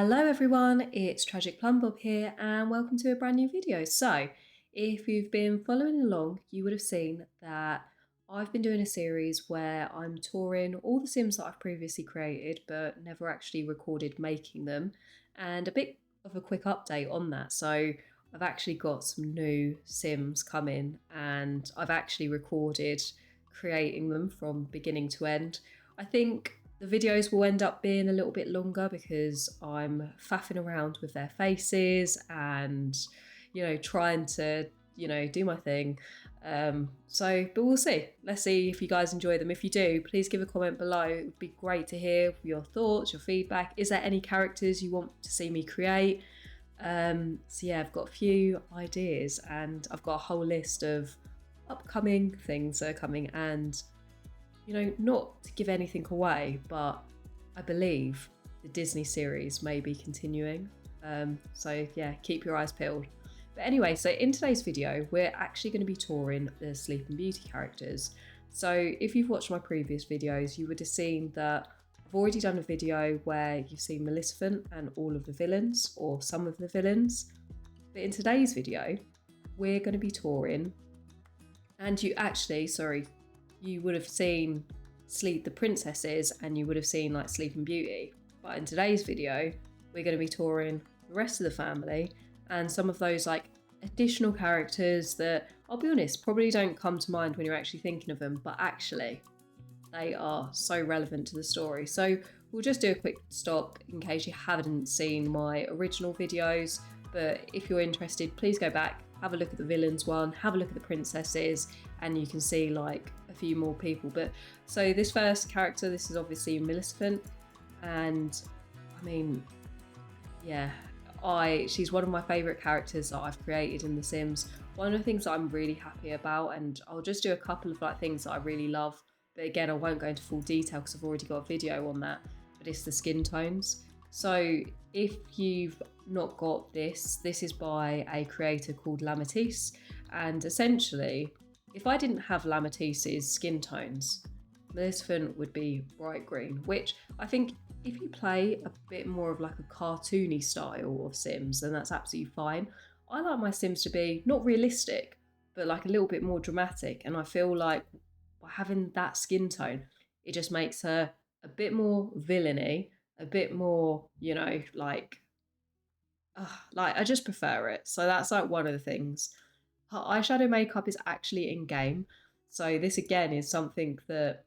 Hello everyone, it's TragicPlumbob here and welcome to a brand new video. So, if you've been following along, you would have seen that I've been doing a series where I'm touring all the Sims that I've previously created but never actually recorded making them, and a bit of a quick update on that. So, I've actually got some new Sims coming and I've actually recorded creating them from beginning to end. I think the videos will end up being a little bit longer because I'm faffing around with their faces and, trying to, do my thing. But we'll see. Let's see if you guys enjoy them. If you do, please give a comment below. It would be great to hear your thoughts, your feedback. Is there any characters you want to see me create? I've got a few ideas and I've got a whole list of upcoming things that are coming, and not to give anything away, but I believe the Disney series may be continuing. Keep your eyes peeled. But anyway, so in today's video, we're actually going to be touring the Sleeping Beauty characters. So if you've watched my previous videos, you would have seen that I've already done a video where you've seen Maleficent and all of the villains, or some of the villains. But in today's video, we're going to be touring, and you would have seen the princesses and you would have seen like Sleeping Beauty. But in today's video, we're going to be touring the rest of the family and some of those like additional characters that, I'll be honest, probably don't come to mind when you're actually thinking of them, but actually they are so relevant to the story. So we'll just do a quick stop in case you haven't seen my original videos. But if you're interested, please go back, have a look at the villains one, have a look at the princesses, and you can see like a few more people. But so this first character, this is obviously Maleficent, and she's one of my favourite characters that I've created in The Sims. One of the things that I'm really happy about, and I'll just do a couple of like things that I really love, but again, I won't go into full detail because I've already got a video on that, but it's the skin tones. So if you've not got this is by a creator called Lamatice, and essentially, if I didn't have Lamatice's skin tones, Maleficent would be bright green, which I think if you play a bit more of like a cartoony style of Sims, then that's absolutely fine. I like my Sims to be not realistic, but like a little bit more dramatic, and I feel like by having that skin tone, it just makes her a bit more villainy, a bit more, I just prefer it. So that's like one of the things. Her eyeshadow makeup is actually in game. So this again is something that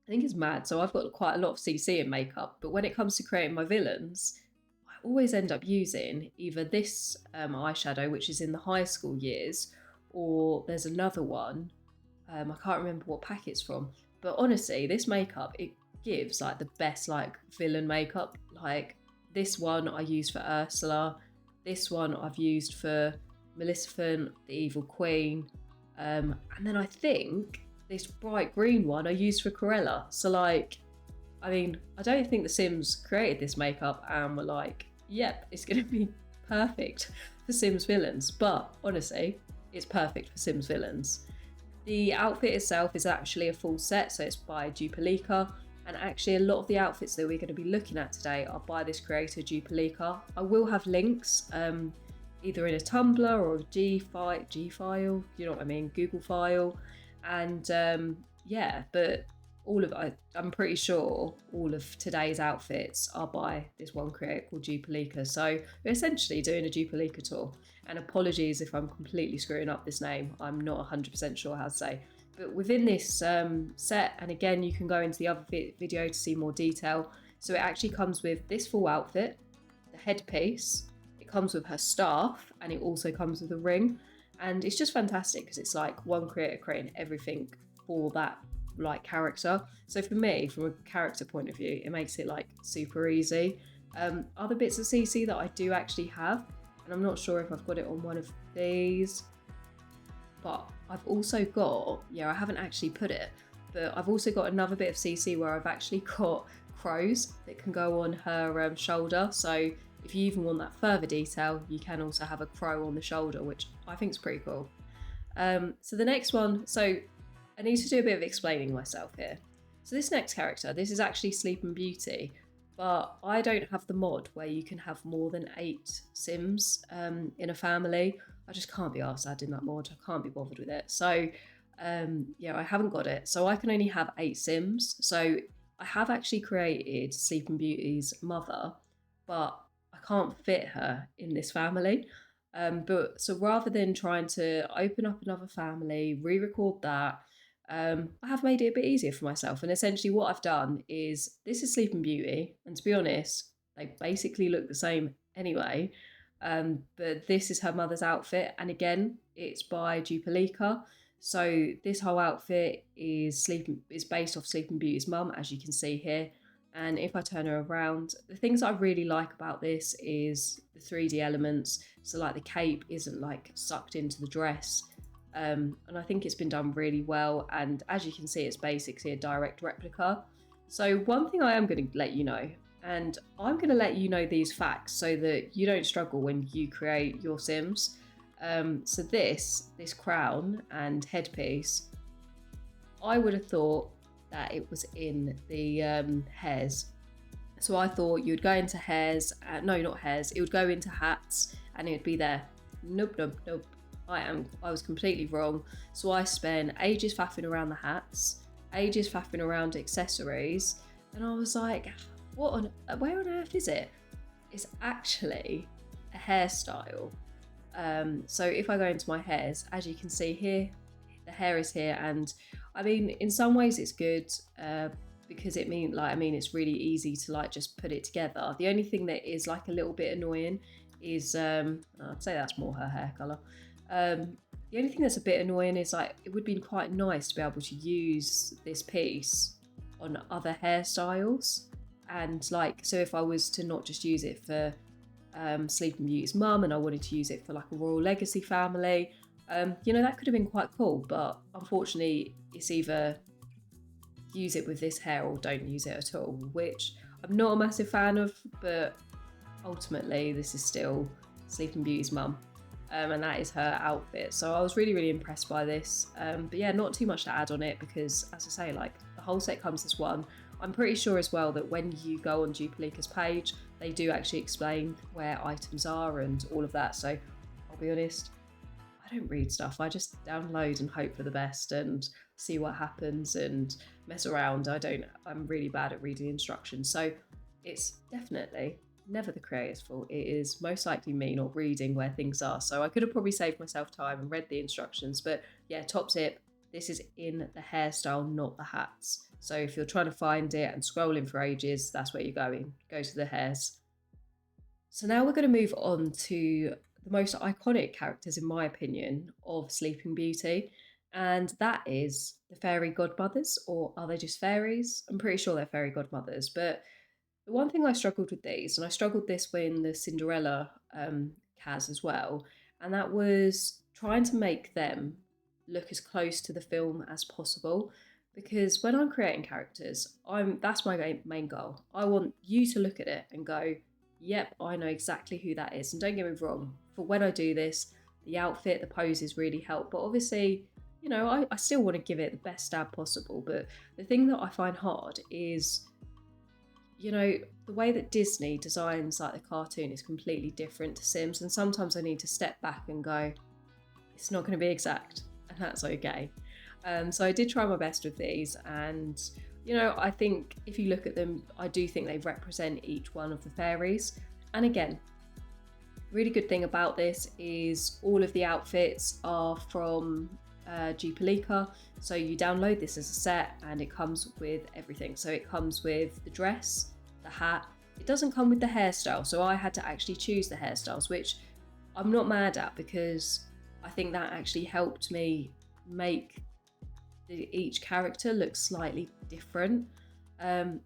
I think is mad. So I've got quite a lot of CC in makeup, but when it comes to creating my villains, I always end up using either this eyeshadow, which is in the high school years, or there's another one. I can't remember what pack it's from, but honestly, this makeup, it gives like the best like villain makeup. Like this one I used for Ursula, this one I've used for Maleficent, the Evil Queen, and then I think this bright green one I used for Cruella. So I don't think the Sims created this makeup and were like, yep, it's gonna be perfect for Sims villains, but honestly, it's perfect for Sims villains. The outfit itself is actually a full set, so it's by Duplica, and actually a lot of the outfits that we're going to be looking at today are by this creator Duplica. I will have links either in a Tumblr or a G-file, you know what I mean, Google file, and but I'm pretty sure all of today's outfits are by this one creator called Duplica. So we're essentially doing a Duplica tour, and apologies if I'm completely screwing up this name, I'm not 100% sure how to say. But within this set, and again you can go into the other video to see more detail, so it actually comes with this full outfit, the headpiece, it comes with her staff, and it also comes with a ring, and it's just fantastic because it's like one creator creating everything for that like character. So for me, from a character point of view, it makes it like super easy. Other bits of CC that I do actually have, and I'm not sure if I've got it on one of these, but I've also got, I haven't actually put it, but I've also got another bit of CC where I've actually got crows that can go on her shoulder. So if you even want that further detail, you can also have a crow on the shoulder, which I think is pretty cool. So the next one, so I need to do a bit of explaining myself here. So this next character, this is actually Sleeping Beauty. but I don't have the mod where you can have more than 8 Sims in a family. I just can't be arsed adding that mod. I can't be bothered with it. So yeah, I haven't got it. So I can only have 8 Sims. So I have actually created Sleeping Beauty's mother, but I can't fit her in this family. But so rather than trying to open up another family, re-record that, I have made it a bit easier for myself. And essentially, what I've done is this is Sleeping Beauty, and to be honest, they basically look the same anyway. But this is her mother's outfit, and again, it's by Dupalica. So this whole outfit is based off Sleeping Beauty's mum, as you can see here. And if I turn her around, the things I really like about this is the 3D elements. So like the cape isn't like sucked into the dress. And I think it's been done really well. And as you can see, it's basically a direct replica. So one thing I am going to let you know, and I'm going to let you know these facts so that you don't struggle when you create your Sims. So this crown and headpiece, I would have thought that it was in the hairs. So I thought you'd go into hairs, no, not hairs, it would go into hats and it would be there. Nope, nope, nope. I was completely wrong. So I spent ages faffing around the hats, ages faffing around accessories, and I was like, where on earth is it? It's actually a hairstyle. So if I go into my hairs, as you can see here, the hair is here, and I mean, in some ways it's good because it's really easy to like just put it together. The only thing that is like a little bit annoying is I'd say that's more her hair colour. The only thing that's a bit annoying is like it would be quite nice to be able to use this piece on other hairstyles, and like so if I was to not just use it for Sleeping Beauty's mum and I wanted to use it for like a royal legacy family, that could have been quite cool, but unfortunately it's either use it with this hair or don't use it at all, which I'm not a massive fan of, but ultimately this is still Sleeping Beauty's mum. And that is her outfit. So I was really, really impressed by this. But yeah, not too much to add on it because, as I say, like the whole set comes as one. I'm pretty sure as well that when you go on Dupalica's page, they do actually explain where items are and all of that. So I'll be honest, I don't read stuff. I just download and hope for the best and see what happens and mess around. I'm really bad at reading instructions. So it's definitely never the creator's fault. It is most likely me not reading where things are. So I could have probably saved myself time and read the instructions. But yeah, top tip, this is in the hairstyle, not the hats. So if you're trying to find it and scrolling for ages, that's where you're going. Go to the hairs. So now we're going to move on to the most iconic characters, in my opinion, of Sleeping Beauty. And that is the fairy godmothers, or are they just fairies? I'm pretty sure they're fairy godmothers, but the one thing I struggled with these, and I struggled this when the Cinderella Kaz as well, and that was trying to make them look as close to the film as possible. Because when I'm creating characters, that's my main goal. I want you to look at it and go, yep, I know exactly who that is. And don't get me wrong, for when I do this, the outfit, the poses really help. But obviously, I still want to give it the best stab possible. But the thing that I find hard is the way that Disney designs like the cartoon is completely different to Sims, and sometimes I need to step back and go, it's not going to be exact, and that's okay. So I did try my best with these, and I think if you look at them, I do think they represent each one of the fairies. And again, really good thing about this is all of the outfits are from Dupalica. So you download this as a set and it comes with everything. So it comes with the dress, the hat. It doesn't come with the hairstyle, so I had to actually choose the hairstyles, which I'm not mad at because I think that actually helped me make each character look slightly different. And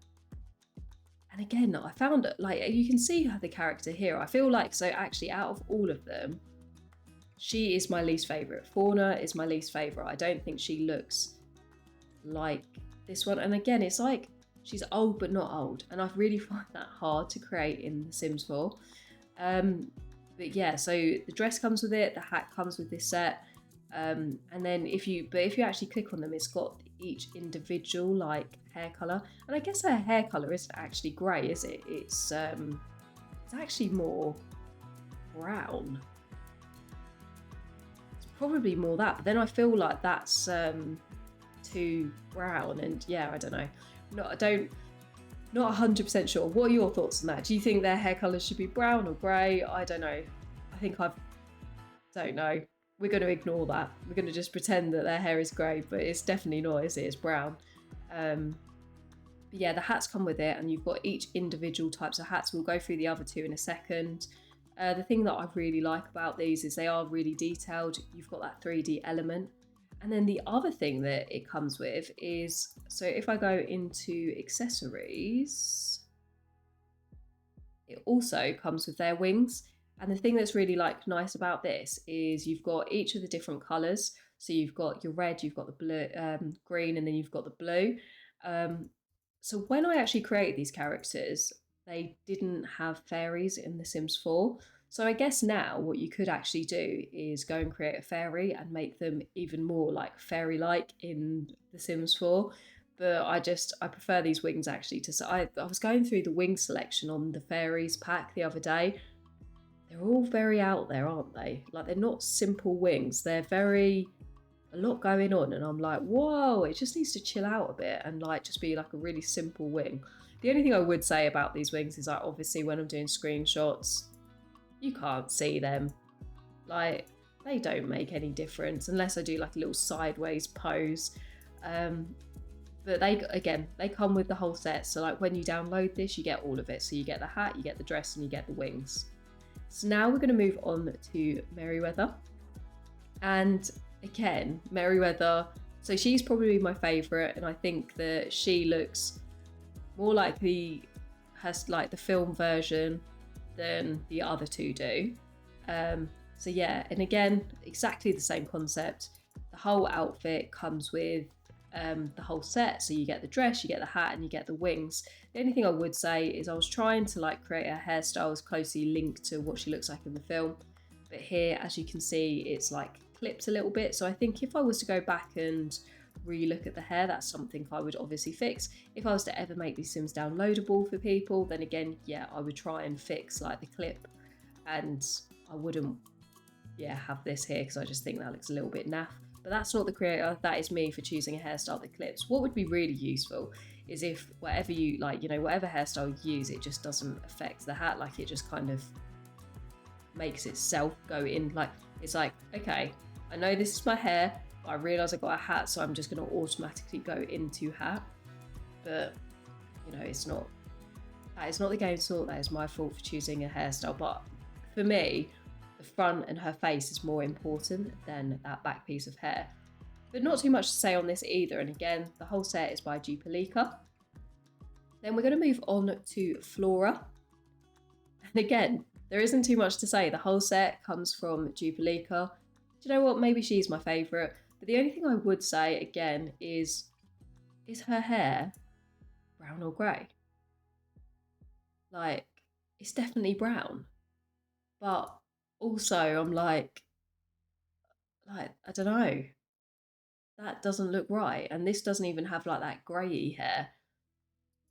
again, I found like you can see the character here. I feel like, so actually out of all of them, she is my least favourite. Fauna is my least favourite. I don't think she looks like this one. And again, it's like she's old but not old. And I really find that hard to create in The Sims 4. But yeah, so the dress comes with it. The hat comes with this set. And then if you actually click on them, it's got each individual like hair color. And I guess her hair color isn't actually grey, is it? It's actually more brown. It's probably more that, but then I feel like that's too brown, and yeah, I don't know. Not 100% sure. What are your thoughts on that? Do you think their hair colour should be brown or grey? I don't know. Don't know. We're going to ignore that. We're going to just pretend that their hair is grey, but it's definitely not, is it? It's brown. But yeah, the hats come with it, and you've got each individual types of hats. We'll go through the other two in a second. The thing that I really like about these is they are really detailed. You've got that 3D element. And then the other thing that it comes with is, so if I go into accessories, it also comes with their wings. And the thing that's really nice about this is you've got each of the different colours. So you've got your red, you've got the blue, green, and then you've got the blue. So when I actually created these characters, they didn't have fairies in The Sims 4. So I guess now what you could actually do is go and create a fairy and make them even more like fairy-like in The Sims 4. But I prefer these wings actually I was going through the wing selection on the fairies pack the other day. They're all very out there, aren't they? Like, they're not simple wings. They're a lot going on, and I'm like, whoa, it just needs to chill out a bit and like just be like a really simple wing. The only thing I would say about these wings is like, obviously when I'm doing screenshots, you can't see them. Like, they don't make any difference unless I do like a little sideways pose. But they come with the whole set. So like when you download this, you get all of it. So you get the hat, you get the dress, and you get the wings. So now we're going to move on to Merryweather. And again, Merryweather, so she's probably my favourite, and I think that she looks more like the film version than the other two do. So yeah, and again, exactly the same concept. The whole outfit comes with the whole set. So you get the dress, you get the hat, and you get the wings. The only thing I would say is I was trying to like create a hairstyle as closely linked to what she looks like in the film. But here, as you can see, it's like clipped a little bit. So I think if I was to go back and re-look at the hair, that's something I would obviously fix. If I was to ever make these Sims downloadable for people, then again, yeah, I would try and fix like the clip, and I wouldn't, yeah, have this here because I just think that looks a little bit naff. But that's not the creator, that is me for choosing a hairstyle that clips. What would be really useful is if whatever you like, you know, whatever hairstyle you use, it just doesn't affect the hat, like it just kind of makes itself go in. Like, it's like, okay, I know this is my hair, but I realise I've got a hat, so I'm just going to automatically go into hat. But, you know, that is not the game's fault, that is my fault for choosing a hairstyle. But for me, the front and her face is more important than that back piece of hair. But not too much to say on this either. And again, the whole set is by Dupalika. Then we're going to move on to Flora. And again, there isn't too much to say. The whole set comes from Dupalika. Do you know what? Maybe she's my favourite. But the only thing I would say again is her hair brown or grey? Like, it's definitely brown. But also, I'm like, I don't know. That doesn't look right. And this doesn't even have like that greyy hair.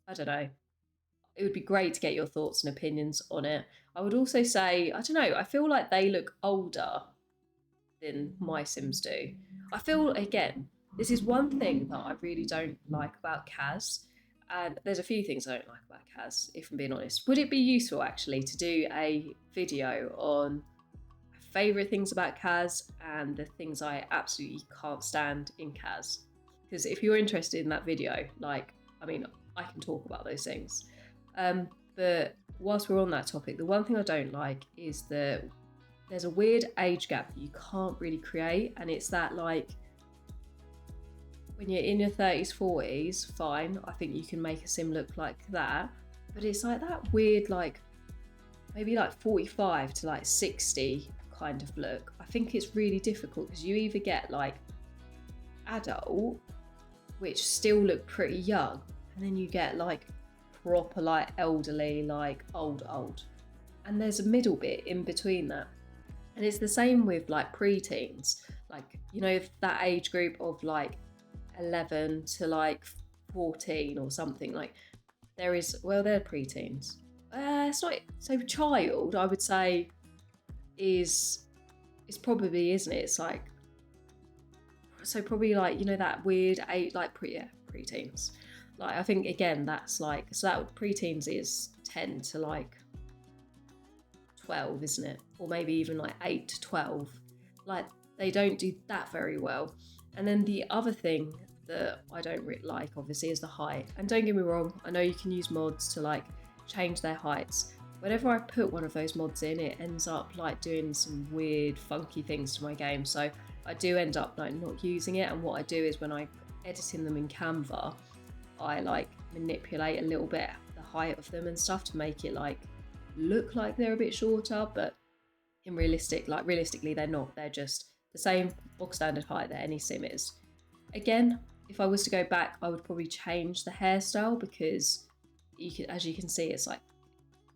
I don't know. It would be great to get your thoughts and opinions on it. I would also say, I don't know, I feel like they look older than my Sims do. I feel, again, this is one thing that I really don't like about Kaz. And there's a few things I don't like about Kaz, if I'm being honest. Would it be useful actually to do a video on favourite things about Kaz and the things I absolutely can't stand in Kaz? Because if you're interested in that video, like, I mean, I can talk about those things. But whilst we're on that topic, the one thing I don't like is that there's a weird age gap that you can't really create, and it's that, like, when you're in your 30s, 40s, fine, I think you can make a sim look like that, but it's like that weird, like, maybe like 45 to like 60 kind of look. I think it's really difficult because you either get like adult, which still look pretty young, and then you get like proper like elderly, like old, and there's a middle bit in between that. And it's the same with like preteens, like, you know, that age group of like 11 to like 14 or something. Like there is, well, they're preteens. It's not, so child, I would say, is, it's probably, isn't it? It's like, so probably like, you know, that weird eight, like preteens. Like I think again, that's like, so that preteens is 10 to like 12, isn't it? Or maybe even like 8 to 12. Like they don't do that very well. And then the other thing that I don't really like, obviously, is the height. And don't get me wrong, I know you can use mods to like change their heights. Whenever I put one of those mods in, it ends up like doing some weird, funky things to my game. So I do end up like not using it. And what I do is when I'm editing them in Canva, I like manipulate a little bit the height of them and stuff to make it like look like they're a bit shorter, but realistically they're not. They're just the same box standard height that any sim is. Again, if I was to go back, I would probably change the hairstyle because as you can see, it's like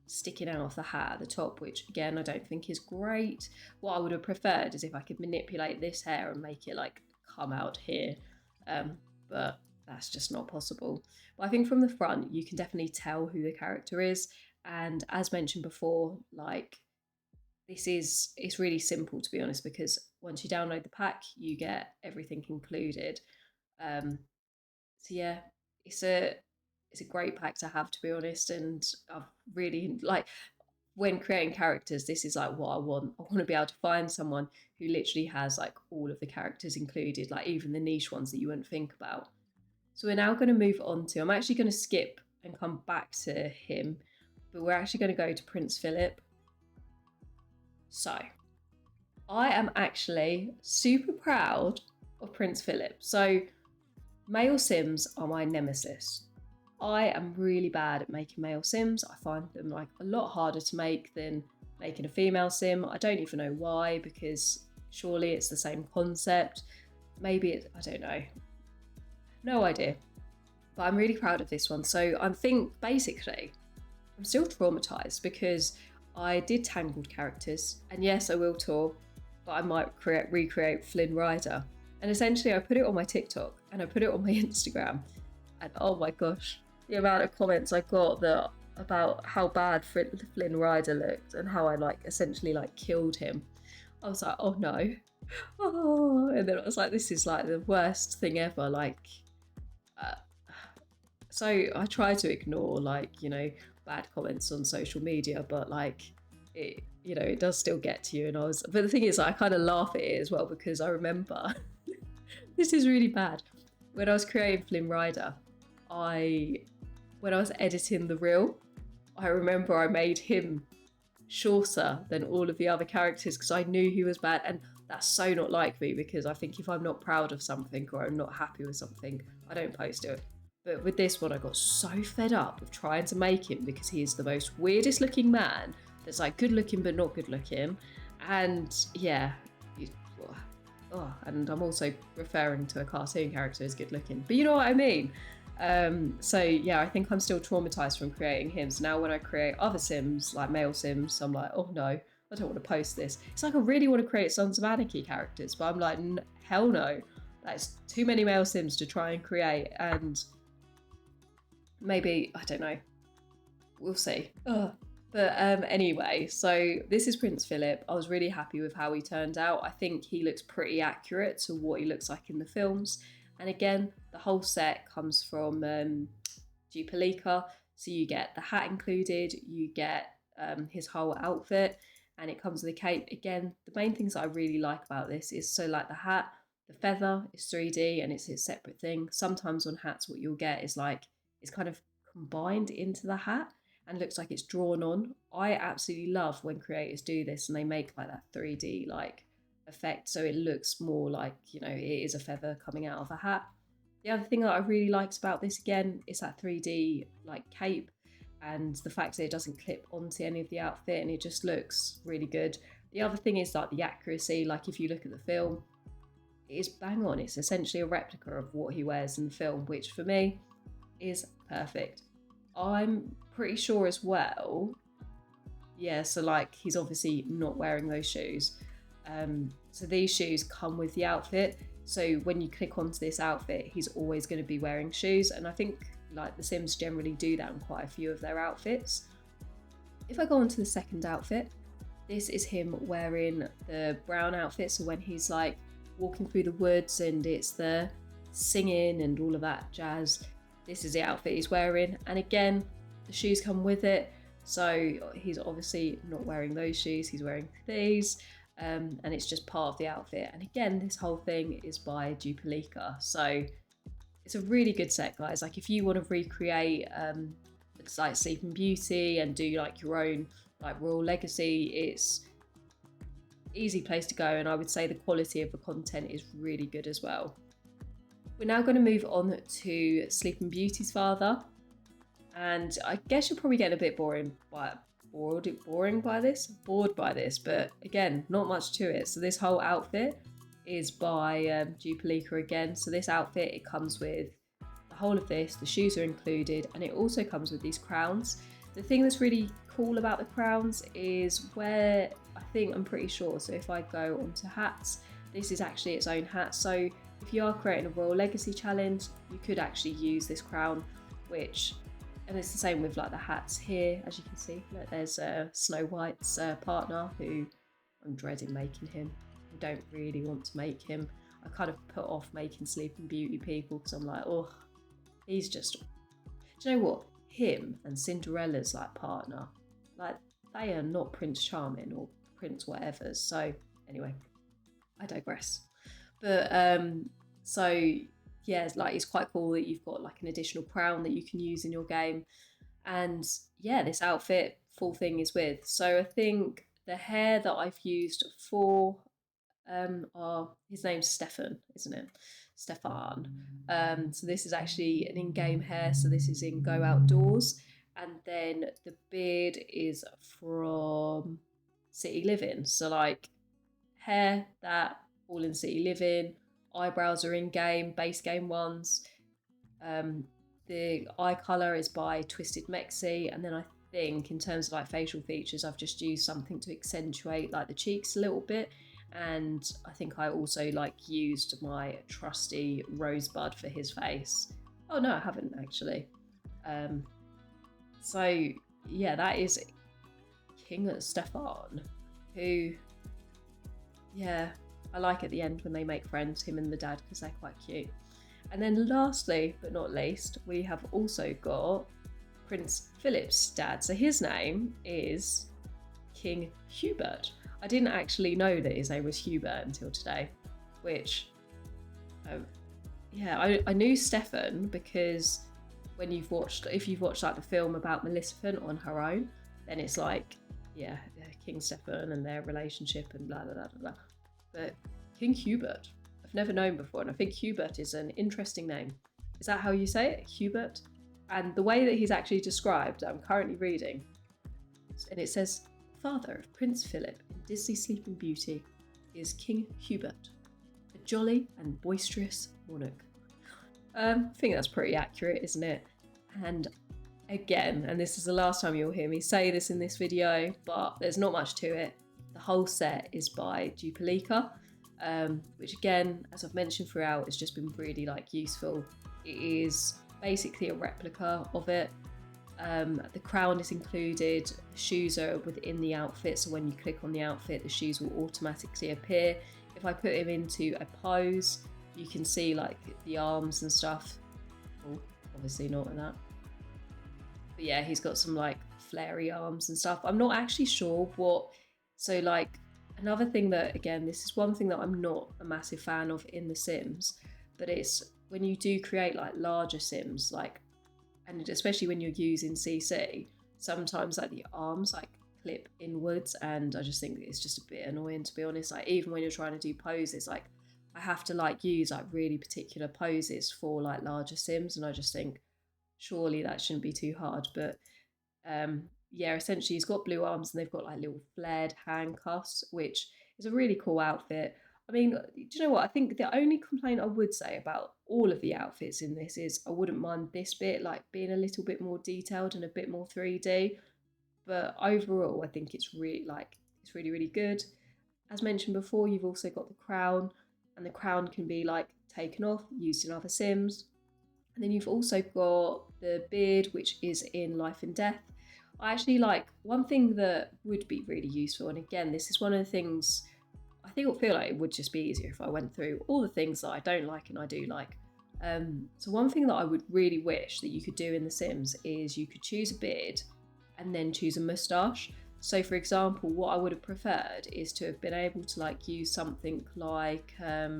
sticking out of the hat at the top, which again I don't think is great. What I would have preferred is if I could manipulate this hair and make it like come out here, but that's just not possible. But I think from the front you can definitely tell who the character is, and as mentioned before, like it's really simple, to be honest, because once you download the pack you get everything included. So yeah, it's a great pack to have, to be honest, and I've really like, when creating characters, this is like what I want. I want to be able to find someone who literally has like all of the characters included, like even the niche ones that you wouldn't think about. So we're now going to move on to, I'm actually going to skip and come back to him, but we're actually going to go to Prince Philip. So I am actually super proud of Prince Philip. So male sims are my nemesis. I am really bad at making male sims. I find them like a lot harder to make than making a female sim. I don't even know why, because surely it's the same concept. Maybe it's, I don't know. No idea. But I'm really proud of this one. So I think basically I'm still traumatized because I did tangled characters, and yes, I will tour, but I might recreate Flynn Rider. And essentially I put it on my TikTok and I put it on my Instagram, and oh my gosh, the amount of comments I got about how bad Flynn Rider looked and how I like essentially like killed him. I was like, oh no. Oh, and then I was like, this is like the worst thing ever. Like, so I try to ignore like, you know, bad comments on social media, but like it, you know, it does still get to you. And but the thing is, I kind of laugh at it as well, because I remember this is really bad. When I was creating Flynn Rider, when I was editing the reel, I remember I made him shorter than all of the other characters because I knew he was bad. And that's so not like me, because I think if I'm not proud of something or I'm not happy with something, I don't post it. But with this one, I got so fed up with trying to make him, because he is the most weirdest looking man that's like good looking but not good looking. And yeah, and I'm also referring to a cartoon character as good looking, but you know what I mean. So yeah, I think I'm still traumatized from creating him. So now when I create other sims, like male sims, I'm like, oh no, I don't want to post this. It's like I really want to create Sons of Anarchy characters, but I'm like, hell no. That's too many male sims to try and create, and maybe, I don't know, we'll see. Ugh. But anyway, so this is Prince Philip. I was really happy with how he turned out. I think he looks pretty accurate to what he looks like in the films. And again, the whole set comes from Dupalika. So you get the hat included, you get his whole outfit, and it comes with a cape. Again, the main things that I really like about this is, so like the hat, the feather is 3D and it's a separate thing. Sometimes on hats what you'll get is like, it's kind of combined into the hat and looks like it's drawn on. I absolutely love when creators do this and they make like that 3D like effect, so it looks more like, you know, it is a feather coming out of a hat. The other thing that I really liked about this, again, is that 3D like cape and the fact that it doesn't clip onto any of the outfit and it just looks really good. The other thing is like the accuracy. Like if you look at the film, it is bang on. It's essentially a replica of what he wears in the film, which for me is perfect. I'm pretty sure as well, yeah, so like he's obviously not wearing those shoes. So these shoes come with the outfit. So when you click onto this outfit, he's always going to be wearing shoes. And I think like the Sims generally do that on quite a few of their outfits. If I go on to the second outfit, this is him wearing the brown outfit. So when he's like walking through the woods and it's the singing and all of that jazz, this is the outfit he's wearing. And again, the shoes come with it. So he's obviously not wearing those shoes, he's wearing these. And it's just part of the outfit. And again, this whole thing is by Duplica. So it's a really good set, guys. Like if you want to recreate it's like Sleeping Beauty and do like your own like Royal Legacy, it's easy place to go, and I would say the quality of the content is really good as well. We're now going to move on to Sleeping Beauty's father, and I guess you're probably getting a bit bored by this, but again, not much to it. So this whole outfit is by Duplica again. So this outfit, it comes with the whole of this, the shoes are included, and it also comes with these crowns. The thing that's really cool about the crowns is where I'm pretty sure, so if I go onto hats, this is actually its own hat. So if you are creating a Royal Legacy challenge, you could actually use this crown, and it's the same with like the hats here, as you can see. Look, there's Snow White's partner, who I'm dreading making him. I don't really want to make him. I kind of put off making Sleeping Beauty people because I'm like, oh, he's just, do you know what? Him and Cinderella's like partner, like they are not Prince Charming or Prince whatever. So anyway, I digress. But so yeah, like it's quite cool that you've got like an additional crown that you can use in your game. And yeah, this outfit, full thing is with. So I think the hair that I've used for his name's Stefan, isn't it? Stefan. So this is actually an in-game hair, so this is in Go Outdoors. And then the beard is from City Living. So like hair that all in City Living, eyebrows are in-game, base game ones. The eye colour is by Twisted Mexi, and then I think in terms of like facial features, I've just used something to accentuate like the cheeks a little bit. And I think I also like used my trusty Rosebud for his face. Oh no, I haven't actually. So yeah, that is King Stefan, who, yeah, I like at the end when they make friends, him and the dad, because they're quite cute. And then lastly, but not least, we have also got Prince Philip's dad. So his name is King Hubert. I didn't actually know that his name was Hubert until today, which, yeah, I knew Stefan because if you've watched like the film about Maleficent on her own, then it's like, yeah, King Stefan and their relationship and blah, blah, blah, blah. But King Hubert, I've never known before, and I think Hubert is an interesting name. Is that how you say it, Hubert? And the way that he's actually described, I'm currently reading, and it says, father of Prince Philip in Disney Sleeping Beauty is King Hubert, a jolly and boisterous monarch. I think that's pretty accurate, isn't it? And again, and this is the last time you'll hear me say this in this video, but there's not much to it. The whole set is by Duplica, which again, as I've mentioned throughout, has just been really like useful. It is basically a replica of it. The crown is included, the shoes are within the outfit, so when you click on the outfit, the shoes will automatically appear. If I put him into a pose, you can see like the arms and stuff. Oh, obviously not in that. But yeah, he's got some like flary arms and stuff. I'm not actually sure what, so like another thing that, again, this is one thing that I'm not a massive fan of in The Sims, but it's when you do create like larger Sims, like, and especially when you're using CC, sometimes like the arms like clip inwards, and I just think it's just a bit annoying, to be honest. Like even when you're trying to do poses, like I have to like use like really particular poses for like larger Sims, and I just think surely that shouldn't be too hard. But yeah, essentially he's got blue arms and they've got like little flared handcuffs, which is a really cool outfit. I mean, do you know what? I think the only complaint I would say about all of the outfits in this is I wouldn't mind this bit, like being a little bit more detailed and a bit more 3D. But overall, I think it's really, really good. As mentioned before, you've also got the crown. and the crown can be like taken off, used in other Sims. And then you've also got the beard, which is in Life and Death. I actually like one thing that would be really useful, and again, this is one of the things I think I feel like it would just be easier if I went through all the things that I don't like and I do like. So one thing that I would really wish that you could do in The Sims is you could choose a beard and then choose a moustache. So for example, what I would have preferred is to have been able to like use something like let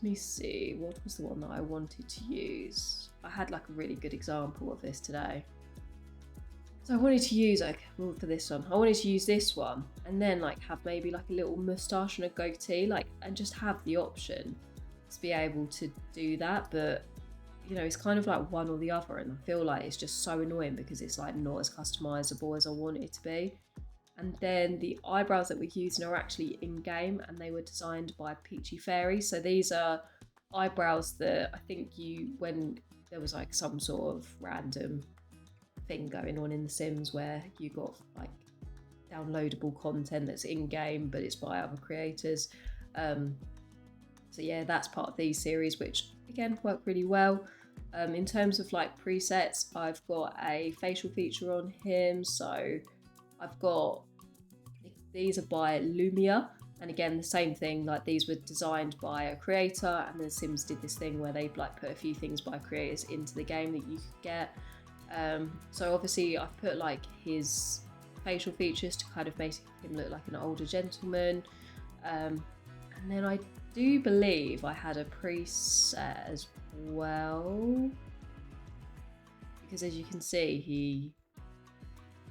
me see, what was the one that I wanted to use? I had like a really good example of this today. So I wanted to use, like, well, for this one, I wanted to use this one and then like have maybe like a little moustache and a goatee, like, and just have the option to be able to do that. But you know, it's kind of like one or the other, and I feel like it's just so annoying because it's like not as customizable as I want it to be. And then the eyebrows that we're using are actually in game, and they were designed by Peachy Fairy. So these are eyebrows that I think when there was like some sort of random thing going on in The Sims where you got like downloadable content that's in game, but it's by other creators. So yeah, that's part of these series, which again work really well. In terms of like presets, I've got a facial feature on him. So I've got, these are by Lumia, and again the same thing, like these were designed by a creator, and the Sims did this thing where they've like put a few things by creators into the game that you could get. So obviously I've put like his facial features to kind of make him look like an older gentleman, and then I do believe I had a preset as well, because as you can see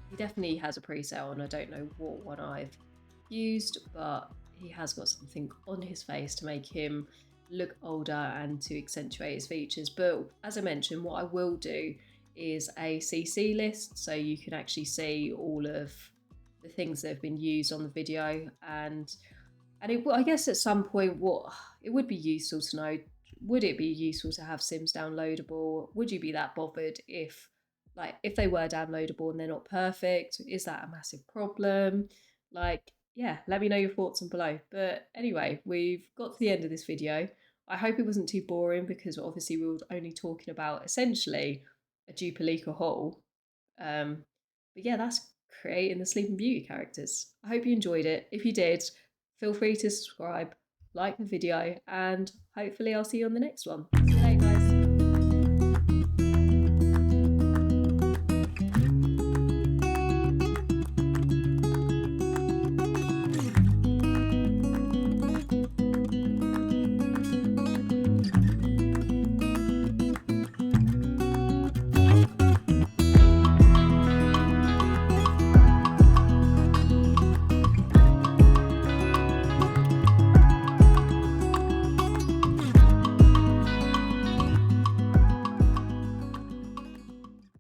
he definitely has a preset on. I don't know what one I've used, but he has got something on his face to make him look older and to accentuate his features. But as I mentioned, what I will do is a CC list, so you can actually see all of the things that have been used on the video. And I guess at some point, what it would be useful to know, would it be useful to have Sims downloadable? Would you be that bothered if they were downloadable and they're not perfect? Is that a massive problem? Like, yeah, let me know your thoughts on below. But anyway, we've got to the end of this video. I hope it wasn't too boring, because obviously we were only talking about essentially a Dupalika haul. But yeah, that's creating the Sleeping Beauty characters. I hope you enjoyed it. If you did, feel free to subscribe, like the video, and hopefully I'll see you on the next one.